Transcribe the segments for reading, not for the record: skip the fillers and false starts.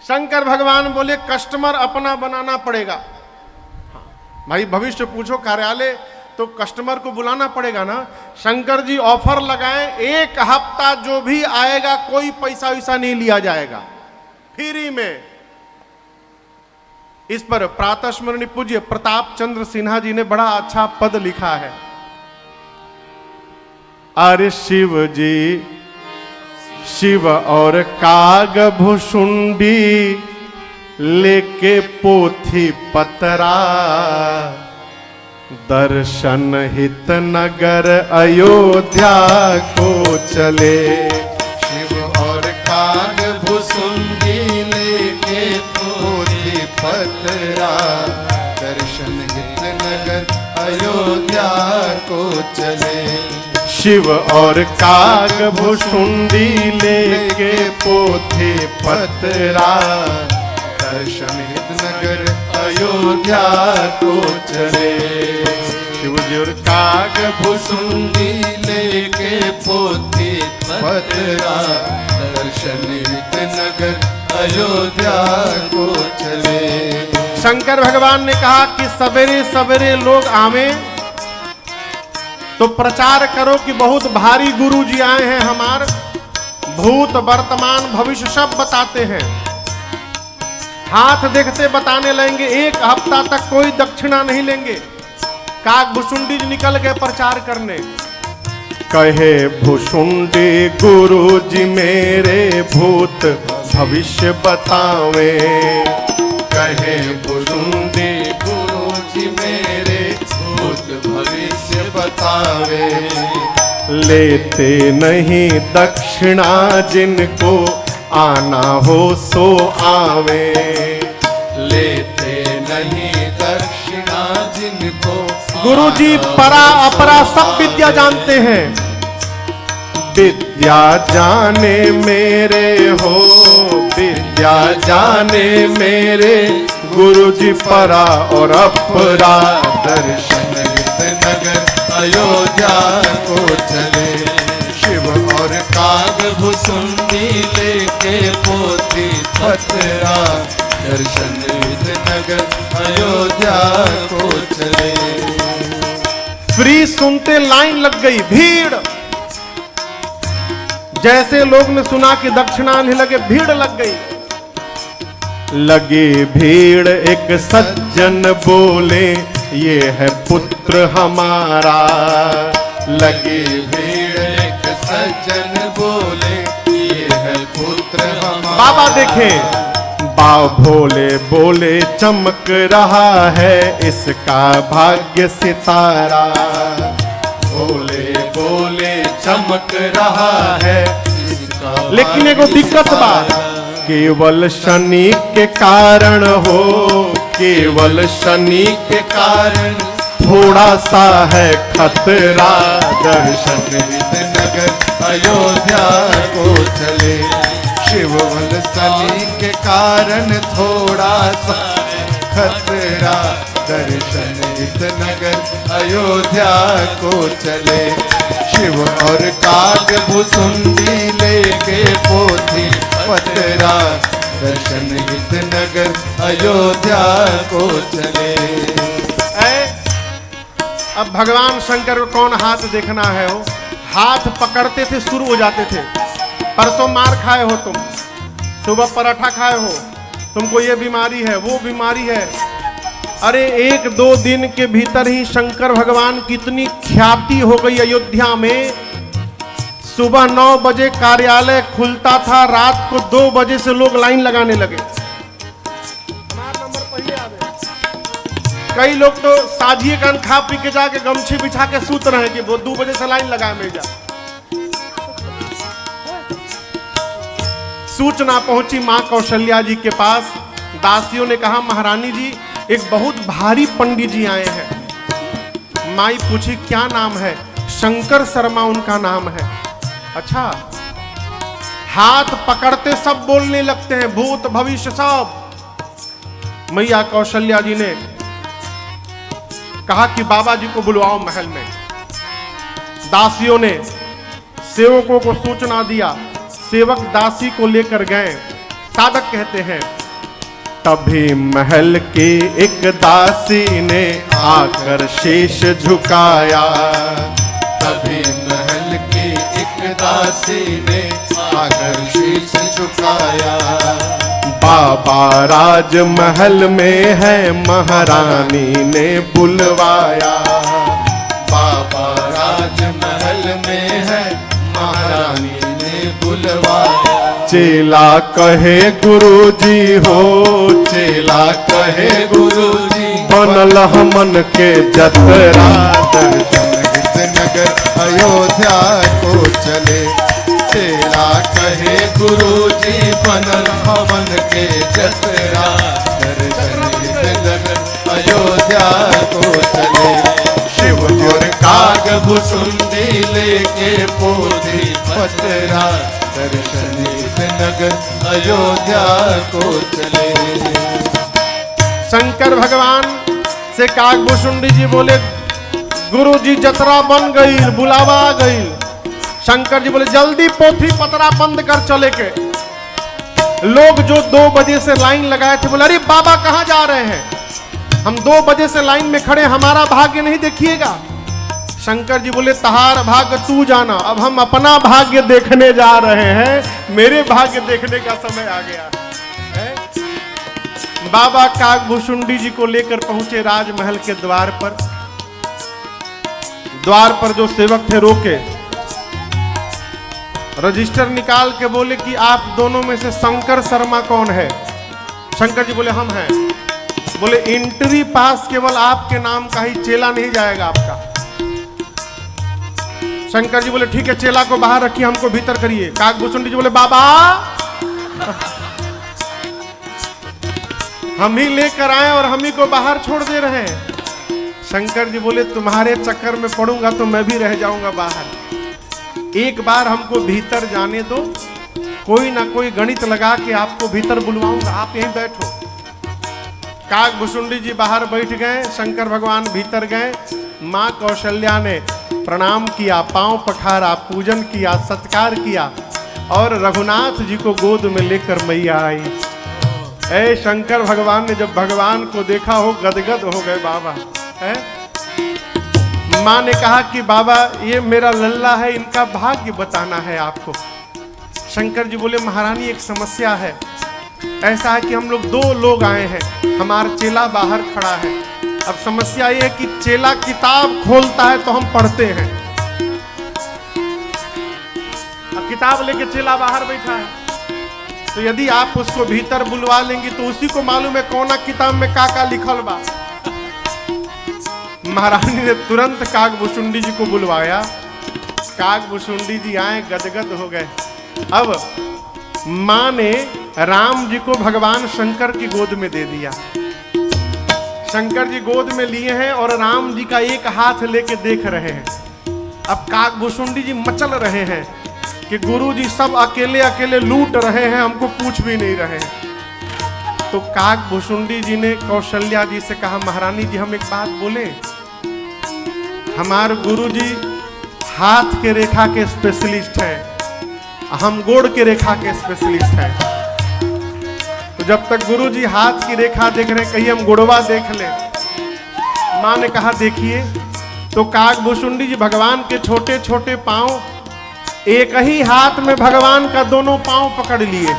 शंकर भगवान बोले कस्टमर अपना बनाना पड़ेगा। भाई भविष्य पूछो कार्यालय तो कस्टमर को बुलाना पड़ेगा ना। शंकर जी ऑफर लगाएं, 1 हफ्ता जो भी आएगा कोई पैसा वैसा नहीं लिया जाएगा, फ्री में। इस पर प्रातः स्मरणीय पूज्य प्रताप चंद्र सिन्हा जी ने बड़ा अच्छा पद लिखा है। अरे शिव जी शिव और काग भुषुंडी लेके पोथी पतरा, दर्शन हित नगर अयोध्या को चले। शिव और काग भुसुंडी लेके पोथी पतरा, दर्शन हित नगर अयोध्या को चले। शिव और काग भुषुंडी लेके पोथी पतरा, दर्शन हित नगर अयोध्या को चले। शिव जी और काग भुसुंडी लेके पोथी पतरा, दर्शन हित नगर अयोध्या को चले। शंकर भगवान ने कहा कि सवेरे सवेरे लोग आवे तो प्रचार करो कि बहुत भारी गुरु जी आए हैं, हमार भूत वर्तमान भविष्य सब बताते हैं, हाथ देखते बताने लेंगे, 1 हफ्ता तक कोई दक्षिणा नहीं लेंगे। काग भुसुंडी जी निकल गए प्रचार करने। कहे भुसुंडी गुरु जी मेरे भूत भविष्य बतावे, कहे भुसुंडी गुरु जी मेरे भूत भविष्य बतावे। लेते नहीं दक्षिणा जिनको आना हो सो आवे, लेते नहीं दक्षिणा जिनको। गुरु जी परा अपरा सब विद्या जानते हैं, विद्या जाने मेरे हो, विद्या जाने मेरे गुरु जी परा और अपरा, दर्शन हित नगर अयोध्या को चले। शिव और काग भुसुंडी लेके पोथी पतरा, दर्शन हित नगर अयोध्या को चले। फ्री सुनते लाइन लग गई, भीड़। जैसे लोग ने सुना कि दक्षिणा नहीं लगे, भीड़ लग गई। लगी भीड़, एक सज्जन बोले ये है पुत्र हमारा। लगी भीड़, एक सज्जन बोले ये है पुत्र हमारा। बाबा देखें, भोले बोले चमक रहा है इसका भाग्य सितारा। भोले बोले चमक रहा है इसका। लेकिन एगो दिक्कत बात, केवल शनि के कारण हो, केवल शनि के कारण थोड़ा सा है खतरा। दर्शन हित नगर अयोध्या को चले। शिववल शनि के कारण थोड़ा सा खतरा, दर्शन हित नगर अयोध्या को चले। शिव और काग भुसुंडी लेके पोथी पतरा, दर्शन हित नगर अयोध्या को चले। अब भगवान शंकर को कौन हाथ देखना है हो, हाथ पकड़ते थे शुरू हो जाते थे। परसों मार खाए हो तुम, सुबह पराठा खाए हो, तुमको ये बीमारी है वो बीमारी है। अरे 1-2 दिन के भीतर ही शंकर भगवान की इतनी ख्याति हो गई अयोध्या में। सुबह 9 बजे कार्यालय खुलता था, रात को 2 बजे से लोग लाइन लगाने लगे। कई लोग तो साझिए कान खा पी के जाके गमछी बिछा के सूत रहे कि वो 2 बजे से लाइन लगाए में जा। सूचना पहुंची मां कौशल्या जी के पास। दासियों ने कहा महारानी जी एक बहुत भारी पंडित जी आए हैं। माई पूछी क्या नाम है? शंकर शर्मा उनका नाम है। अच्छा, हाथ पकड़ते सब बोलने लगते हैं, भूत भविष्य सब। मैया कौशल्या जी ने कहा कि बाबा जी को बुलवाओ महल में। दासियों ने सेवकों को सूचना दिया, सेवक दासी को लेकर गए। साधक कहते हैं, तभी महल की एक दासी ने आकर शीश झुकाया। तभी महल की एक दासी ने आकर शीश झुकाया। बाबा राजमहल में है महारानी ने बुलवाया। बाबा राजमहल में है महारानी ने बुलवाया। चेला कहे गुरुजी हो, चेला कहे गुरुजी बनल हमन के जतरा। दर्शन हित नगर अयोध्या को चले। चेला कहे गुरुजी बनल हमन के जतरा। दर्शन हित नगर अयोध्या को चले। शिव और काग भुसुंडी लेके पोथी पतरा। दर्शन हित नगर अयोध्या को चले। शंकर भगवान से कागभूषुंडी जी बोले, गुरु जी जतरा बन गई, बुलावा आ गई। शंकर जी बोले जल्दी पोथी पतरा बंद कर चले के। लोग जो 2 बजे से लाइन लगाए थे बोले, अरे बाबा कहाँ जा रहे हैं, हम 2 बजे से लाइन में खड़े, हमारा भाग्य नहीं देखिएगा। शंकर जी बोले तहार भाग्य तू जाना, अब हम अपना भाग्य देखने जा रहे हैं, मेरे भाग्य देखने का समय आ गया है। बाबा कागभूषुंडी जी को लेकर पहुंचे राजमहल के द्वार पर। द्वार पर जो सेवक थे रोके, रजिस्टर निकाल के बोले कि आप दोनों में से शंकर शर्मा कौन है। शंकर जी बोले हम हैं। बोले एंट्री पास केवल आपके नाम का ही, चेला नहीं जाएगा आपका। शंकर जी बोले ठीक है, चेला को बाहर रखिए, हमको भीतर करिए। कागभूषुंडी जी बोले बाबा हम ही लेकर आए और हम ही को बाहर छोड़ दे रहे हैं। शंकर जी बोले तुम्हारे चक्कर में पड़ूंगा तो मैं भी रह जाऊंगा बाहर, एक बार हमको भीतर जाने दो, कोई ना कोई गणित लगा के आपको भीतर बुलवाऊंगा, आप यहीं बैठो। कागभूषुंडी जी बाहर बैठ गए, शंकर भगवान भीतर गए। माँ कौशल्या ने प्रणाम किया, पांव पखारा, पूजन किया, सत्कार किया और रघुनाथ जी को गोद में लेकर मैया आई। ऐ शंकर भगवान ने जब भगवान को देखा हो गदगद हो गए बाबा है। माँ ने कहा कि बाबा ये मेरा लल्ला है, इनका भाग्य बताना है आपको। शंकर जी बोले महारानी एक समस्या है, ऐसा है कि हम लोग 2 लोग आए हैं, हमारा चेला बाहर खड़ा है। अब समस्या ये है कि चेला किताब खोलता है तो हम पढ़ते हैं, अब किताब लेके चेला बाहर बैठा है, तो यदि आप उसको भीतर बुलवा लेंगी तो उसी को मालूम है कौन किताब में का लिखल बा। महारानी ने तुरंत कागभूषुंडी जी को बुलवाया। कागभूषुंडी जी आए, गदगद हो गए। अब माँ ने राम जी को भगवान शंकर की गोद में दे दिया। शंकर जी गोद में लिए हैं और राम जी का एक हाथ लेके देख रहे हैं। अब कागभूषुंडी जी मचल रहे हैं कि गुरु जी सब अकेले अकेले लूट रहे हैं, हमको पूछ भी नहीं रहे हैं। तो कागभूषुंडी जी ने कौशल्या जी से कहा महारानी जी हम एक बात बोले, हमारे गुरु जी हाथ के रेखा के स्पेशलिस्ट हैं, हम गोड़ के रेखा के स्पेशलिस्ट हैं। तो जब तक गुरु जी हाथ की रेखा देख रहे हैं, कहीं हम गुड़वा देख लें। माँ ने कहा देखिए। तो कागभूषुंडी जी भगवान के छोटे छोटे पांव, एक ही हाथ में भगवान का दोनों पांव पकड़ लिए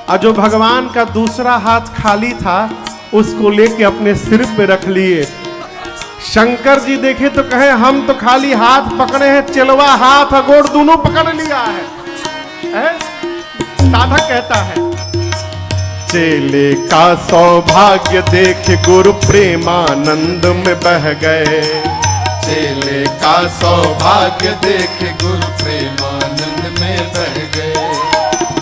और जो भगवान का दूसरा हाथ खाली था उसको लेके अपने सिर पे रख लिए। शंकर जी देखे तो कहे हम तो खाली हाथ पकड़े हैं, चलवा हाथ और गोड़ दोनों पकड़ लिया है? साधक कहता है चेले का सौभाग्य देख गुरु प्रेमानंद में बह गए। चेले का सौभाग्य देख गुरु प्रेमानंद में बह गए।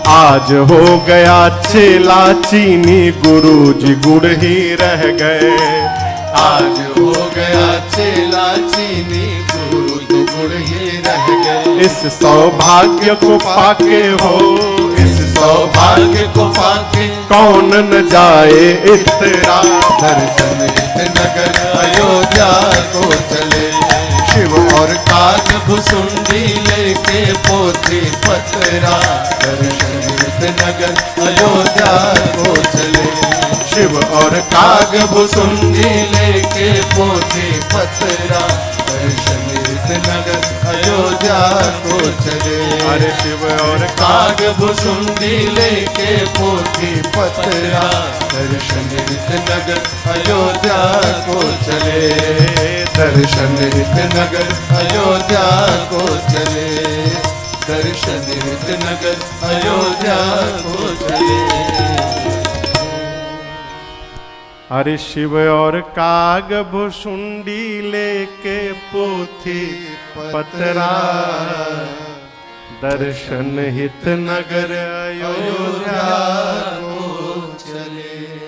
आज हो गया चेला चीनी, गुरु जी गुड़ ही रह गए। आज हो गया चेला चीनी, गुरु तो गुड़ ही रह गए। इस सौभाग्य को पाके हो, इस सौभाग्य को पाके कौन न जाए इतरा। दर्शन नगर अयोध्या को चले। शिव और कागभूषुंडी लेके पोथी पतरा। दर्शन नगर अयोध्या को चले। शिव और काग भुसुंडी लेके पोथी पतरा दर्शन नगर अयोध्या को चले। अरे शिव और काग भुसुंडी लेके पोथी पतरा दर्शन नगर अयोध्या को चले। दर्शन नगर अयोध्या को चले। दर्शन नगर अयोध्या को चले। अरे शिव और काग भुसुंडी लेके पोथी पतरा दर्शन हित नगर अयोध्या